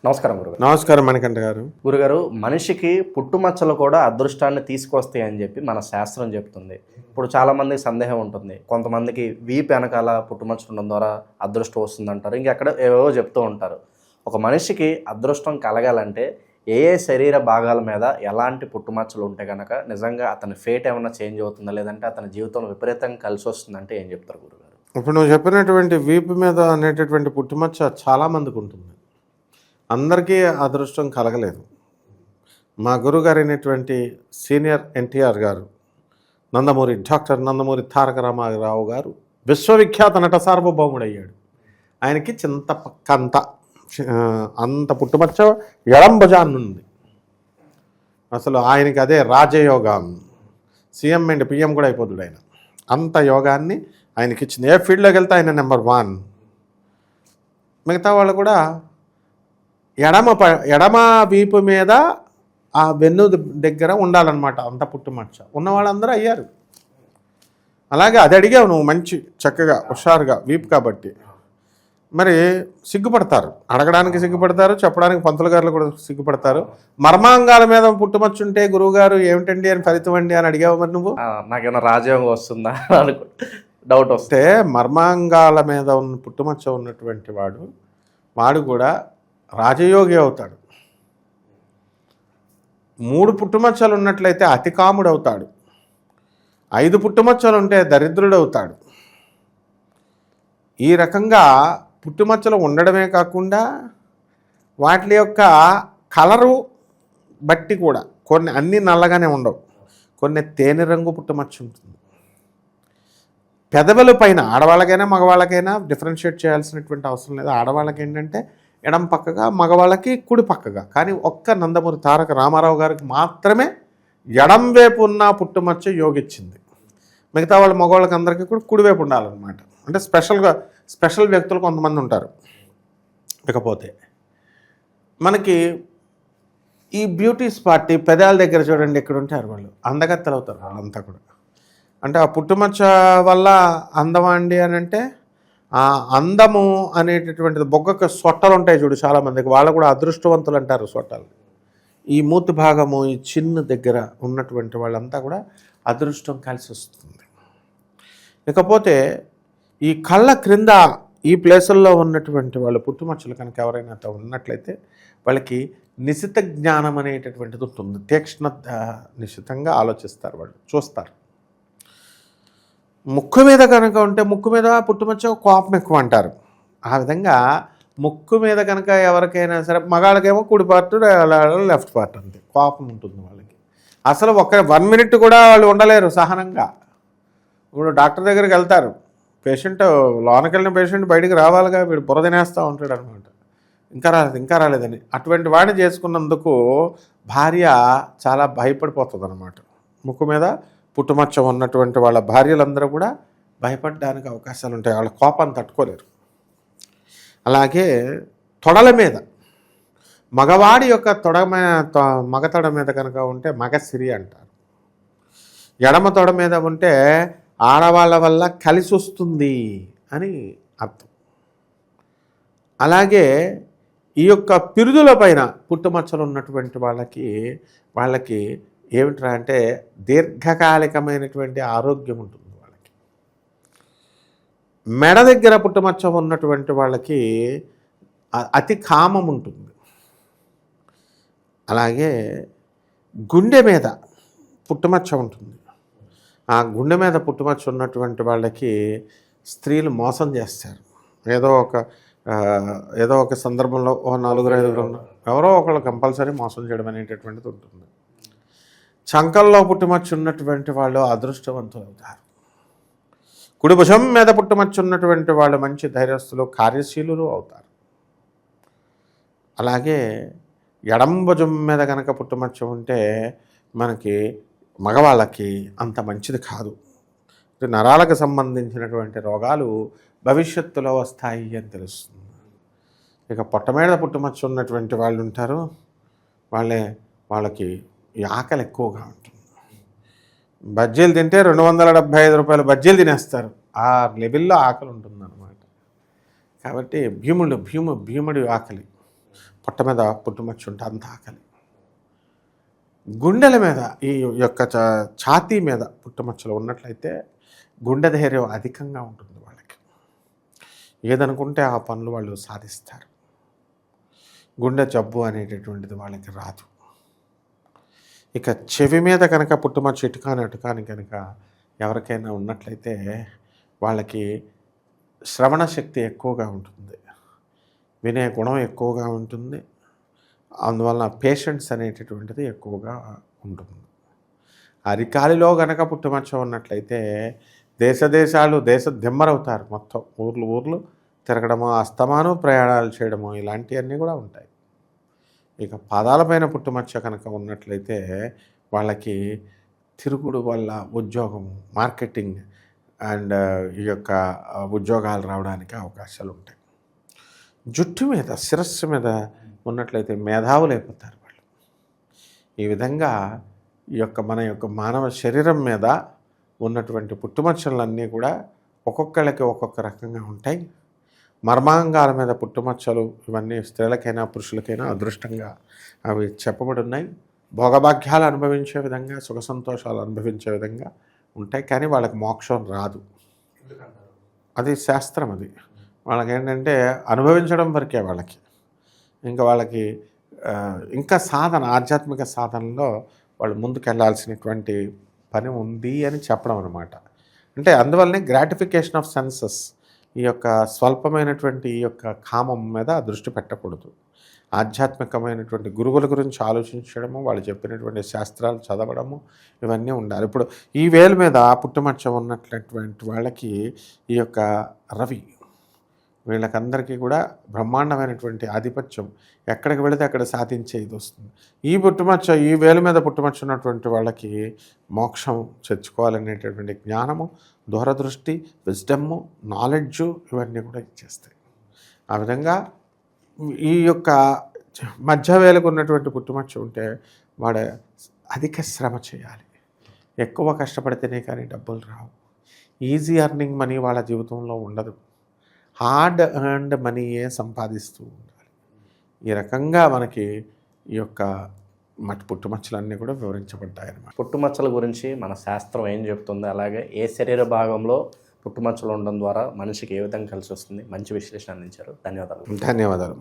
నమస్కారం గురుగారు. నమస్కారం మణికంఠ గారు. గురుగారు, మనిషికి పుట్టుమచ్చలు కూడా అదృష్టాన్ని తీసుకొస్తాయి అని చెప్పి మన శాస్త్రం చెప్తుంది. ఇప్పుడు చాలామందికి సందేహం ఉంటుంది. కొంతమందికి వీపు వెనకాల పుట్టుమచ్చలు ఉండడం ద్వారా అదృష్టం వస్తుందంటారు, ఇంకెక్కడ ఏవేవో చెప్తూ ఉంటారు. ఒక మనిషికి అదృష్టం కలగాలంటే ఏ ఏ శరీర భాగాల మీద ఎలాంటి పుట్టుమచ్చలు ఉంటే కనుక నిజంగా అతని ఫేట్ ఏమైనా చేంజ్ అవుతుందా, లేదంటే అతని జీవితంలో విపరీతంగా కలిసి వస్తుందంటే ఏం చెప్తారు గురుగారు? ఇప్పుడు నువ్వు చెప్పినటువంటి వీపు మీద అనేటటువంటి పుట్టుమచ్చ చాలామందికి ఉంటుంది. అందరికీ అదృష్టం కలగలేదు. మా గురుగారు అయినటువంటి సీనియర్ ఎన్టీఆర్ గారు, డాక్టర్ నందమూరి తారక రామారావు గారు విశ్వవిఖ్యాత నట సార్వభౌముడయ్యాడు. ఆయనకి చింతపక్కంత అంత పుట్టుమచ్చ ఎడం భుజాన్నుంది. అసలు ఆయనకి అదే రాజయోగం. సీఎం అండ్ పిఎం కూడా అయిపోతుంది ఆయన. అంత యోగాన్ని ఆయనకి ఇచ్చింది. ఏ ఫీల్డ్లోకి వెళ్తే ఆయన నెంబర్ 1. మిగతా వాళ్ళు కూడా ఎడమ వీపు మీద ఆ వెన్ను దగ్గర ఉండాలన్నమాట. అంత పుట్టుమచ్చ ఉన్న వాళ్ళందరూ అయ్యారు. అలాగే అది అడిగావు నువ్వు, మంచి చక్కగా హుషారుగా వీపు కాబట్టి. మరి సిగ్గుపడతారు, అడగడానికి సిగ్గుపడతారు, చెప్పడానికి పంతులు గారులు కూడా సిగ్గుపడతారు. మర్మాంగాల మీద పుట్టుమచ్చ ఉంటే గురువుగారు ఏమిటండి అని ఫలితం అండి అని అడిగావు. మరి నువ్వు నాకేమైనా రాజయోగం వస్తుందా డౌట్ వస్తే, మర్మాంగాల మీద ఉన్న పుట్టుమచ్చ ఉన్నటువంటి వాడు కూడా రాజయోగి అవుతాడు. 3 పుట్టుమచ్చలు ఉన్నట్లయితే అతి కాముడు అవుతాడు. 5 పుట్టుమచ్చలు ఉంటే దరిద్రుడు అవుతాడు. ఈ రకంగా పుట్టుమచ్చలు ఉండడమే కాకుండా వాటి యొక్క కలరు బట్టి కూడా కొన్ని అన్నీ నల్లగానే ఉండవు. కొన్ని తేనె రంగు పుట్టుమచ్చ ఉంటుంది. పెదవుల పైన ఆడవాళ్ళకైనా మగవాళ్ళకైనా డిఫరెన్షియేట్ చేయాల్సినటువంటి అవసరం లేదు. ఆడవాళ్ళకి ఏంటంటే ఎడం పక్కగా, మగవాళ్ళకి కుడి పక్కగా. కానీ ఒక్క నందమూరి తారక రామారావు గారికి మాత్రమే ఎడం వైపు ఉన్న పుట్టుమచ్చ యోగిచ్చింది. మిగతా వాళ్ళ మగవాళ్ళకి అందరికీ కూడా కుడివైపు ఉండాలన్నమాట. అంటే స్పెషల్ వ్యక్తులు కొంతమంది ఉంటారు. ఇకపోతే మనకి ఈ బ్యూటీస్ పార్టీ పెదాల దగ్గర చూడండి, ఎక్కడ ఉంటారు వాళ్ళు అందగత్తెలు అవుతారు వాళ్ళంతా కూడా. అంటే ఆ పుట్టుమచ్చ వల్ల అందమా అండి అని అంటే, ఆ అందము అనేటటువంటిది బొగ్గకు సొట్టలు ఉంటాయి చూడు చాలామందికి, వాళ్ళు కూడా అదృష్టవంతులు అంటారు సొట్టలు. ఈ మూతి భాగము, ఈ చిన్ను దగ్గర ఉన్నటువంటి వాళ్ళంతా కూడా అదృష్టం కలిసి వస్తుంది. ఇకపోతే ఈ కళ్ళ క్రింద ఈ ప్లేసుల్లో ఉన్నటువంటి వాళ్ళు పుట్టుమచ్చలు కనుక ఎవరైనా ఉన్నట్లయితే వాళ్ళకి నిశిత జ్ఞానం అనేటటువంటిది ఉంటుంది. తీక్ష్ణ నిశితంగా ఆలోచిస్తారు, వాళ్ళు చూస్తారు. ముక్కు మీద కనుక ఉంటే, ముక్కు మీద పుట్టుమచ్చ కోపం ఎక్కువ అంటారు. ఆ విధంగా ముక్కు మీద కనుక ఎవరికైనా సరే, మగాళ్ళకేమో కుడి పార్ట్, లెఫ్ట్ పార్ట్ అంతే కోపం ఉంటుంది వాళ్ళకి. అసలు 1 మినిట్ కూడా వాళ్ళు ఉండలేరు సహనంగా. ఇప్పుడు డాక్టర్ దగ్గరికి వెళ్తారు, పేషెంట్ లోనకి వెళ్ళిన పేషెంట్ బయటికి రావాలిగా, వీడు బుర్ర తినేస్తూ ఉంటాడు అనమాట. ఇంకా రాలేదని. అటువంటి వాడిని చేసుకున్నందుకు భార్య చాలా భయపడిపోతుంది అనమాట. ముక్కు మీద పుట్టుమచ్చ ఉన్నటువంటి వాళ్ళ భార్యలందరూ కూడా భయపడడానికి అవకాశాలు ఉంటాయి. వాళ్ళ కోపాన్ని తట్టుకోలేరు. అలాగే తొడల మీద, మగవాడి యొక్క మగతొడ మీద కనుక ఉంటే మగసిరి అంటారు. ఎడమ తొడ మీద ఉంటే ఆడవాళ్ళ వల్ల కలిసి వస్తుంది అని అర్థం. అలాగే ఈ యొక్క పిరుదుల పైన పుట్టుమచ్చలు ఉన్నటువంటి వాళ్ళకి ఏమిట్రా అంటే దీర్ఘకాలికమైనటువంటి ఆరోగ్యం ఉంటుంది వాళ్ళకి. మెడ దగ్గర పుట్టుమచ్చ ఉన్నటువంటి వాళ్ళకి అతి కామం ఉంటుంది. అలాగే గుండె మీద పుట్టుమచ్చ ఉంటుంది. ఆ గుండె మీద పుట్టుమచ్చ ఉన్నటువంటి వాళ్ళకి స్త్రీలు మోసం చేస్తారు. ఏదో ఒక సందర్భంలో 4-5 ఎవరో ఒకళ్ళు కంపల్సరీ మోసం చేయడం అనేటటువంటిది ఉంటుంది. చంకల్లో పుట్టుమచ్చ ఉన్నటువంటి వాళ్ళు అదృష్టవంతులు అవుతారు. కుడి భుజం మీద పుట్టుమచ్చ ఉన్నటువంటి వాళ్ళు మంచి ధైర్యస్తులు, కార్యశీలులు అవుతారు. అలాగే ఎడం భుజం మీద కనుక పుట్టుమచ్చ ఉంటే మనకి మగవాళ్ళకి అంత మంచిది కాదు. నరాలకు సంబంధించినటువంటి రోగాలు భవిష్యత్తులో వస్తాయి అని తెలుస్తుంది. ఇక పొట్ట మీద పుట్టుమచ్చ ఉన్నటువంటి వాళ్ళు ఉంటారు, వాళ్ళకి ఈ ఆకలి ఎక్కువగా ఉంటుంది. బజ్జీలు తింటే 275 రూపాయల బజ్జీలు తినేస్తారు. ఆ లెవెల్లో ఆకలి ఉంటుందన్నమాట. కాబట్టి భీముడి ఆకలి. పొట్ట మీద పుట్టుమచ్చ ఉంటే అంత ఆకలి. గుండెల మీద ఈ యొక్క ఛాతీ మీద పుట్టుమచ్చలు ఉన్నట్లయితే గుండె ధైర్యం అధికంగా ఉంటుంది వాళ్ళకి. ఏదనుకుంటే ఆ పనులు వాళ్ళు సాధిస్తారు. గుండె జబ్బు అనేటటువంటిది వాళ్ళకి రాదు. ఇక చెవి మీద కనుక పుట్టుమచ్చ ఇటుకాని కనుక ఎవరికైనా ఉన్నట్లయితే వాళ్ళకి శ్రవణ శక్తి ఎక్కువగా ఉంటుంది, వినే గుణం ఎక్కువగా ఉంటుంది, అందువలన పేషెన్స్ అనేటటువంటిది ఎక్కువగా ఉంటుంది. అరికాలిలో గనక పుట్టుమచ్చ ఉన్నట్లయితే దేశాలు దిమ్మరవుతారు. మొత్తం ఊర్లు తిరగడము, అస్తమానం ప్రయాణాలు చేయడము, ఇలాంటివన్నీ కూడా ఉంటాయి. ఇక పాదాలపైన పుట్టుమచ్చ కనుక ఉన్నట్లయితే వాళ్ళకి తిరుగుడు వల్ల ఉద్యోగము, మార్కెటింగ్ అండ్ ఈ యొక్క ఉద్యోగాలు రావడానికి అవకాశాలు ఉంటాయి. జుట్టు మీద, శిరస్సు మీద ఉన్నట్లయితే మేధావులు అయిపోతారు వాళ్ళు. ఈ విధంగా ఈ యొక్క మన యొక్క మానవ శరీరం మీద ఉన్నటువంటి పుట్టుమచ్చలన్నీ కూడా ఒక్కొక్కళ్ళకి ఒక్కొక్క రకంగా ఉంటాయి. మర్మాంగాల మీద పుట్టుమచ్చలు ఇవన్నీ స్త్రీలకైనా పురుషులకైనా అదృష్టంగా అవి చెప్పబడి ఉన్నాయి. భోగభాగ్యాలు అనుభవించే విధంగా, సుఖ సంతోషాలు అనుభవించే విధంగా ఉంటాయి. కానీ వాళ్ళకి మోక్షం రాదు. అది శాస్త్రం. అది వాళ్ళకి ఏంటంటే అనుభవించడం వరకే వాళ్ళకి. ఇంకా వాళ్ళకి ఇంకా సాధన, ఆధ్యాత్మిక సాధనలో వాళ్ళు ముందుకెళ్లాల్సినటువంటి పని ఉంది అని చెప్పడం అన్నమాట. అంటే అందువల్లనే గ్రాటిఫికేషన్ ఆఫ్ సెన్సెస్, ఈ యొక్క స్వల్పమైనటువంటి ఈ యొక్క కామం మీద దృష్టి పెట్టకూడదు. ఆధ్యాత్మికమైనటువంటి గురువుల గురించి ఆలోచించడము, వాళ్ళు చెప్పినటువంటి శాస్త్రాలు చదవడము, ఇవన్నీ ఉండాలి. ఇప్పుడు ఈ వేలు మీద పుట్టుమచ్చ ఉన్నటువంటి వాళ్ళకి ఈ యొక్క రవి, వీళ్ళకందరికీ కూడా బ్రహ్మాండమైనటువంటి ఆధిపత్యం, ఎక్కడికి వెళితే అక్కడ సాధించే ఇది వస్తుంది. ఈ వేలు మీద పుట్టుమచ్చ ఉన్నటువంటి వాళ్ళకి మోక్షం తెచ్చుకోవాలనేటటువంటి జ్ఞానము, దూరదృష్టి, విజ్డము, నాలెడ్జు ఇవన్నీ కూడా ఇచ్చేస్తాయి. ఆ విధంగా ఈ యొక్క మధ్య వేలకు ఉన్నటువంటి పుట్టుమచ్చ ఉంటే వాడు అధిక శ్రమ చేయాలి. ఎక్కువ కష్టపడితేనే కానీ డబ్బులు రావు. ఈజీ ఎర్నింగ్ మనీ వాళ్ళ జీవితంలో ఉండదు. హార్డ్ ఎర్న్డ్ మనీయే సంపాదిస్తూ ఉండాలి. ఈ రకంగా మనకి ఈ యొక్క పుట్టుమచ్చలన్నీ కూడా వివరించబడ్డాయి అన్నమాట. పుట్టుమచ్చల గురించి మన శాస్త్రం ఏం చెప్తుందో, అలాగే ఏ శరీర భాగంలో పుట్టుమచ్చలు ఉండడం ద్వారా మనిషికి ఏ విధంగా కలిసి వస్తుంది, మంచి విశ్లేషణ అందించారు. ధన్యవాదాలు. ధన్యవాదాలు.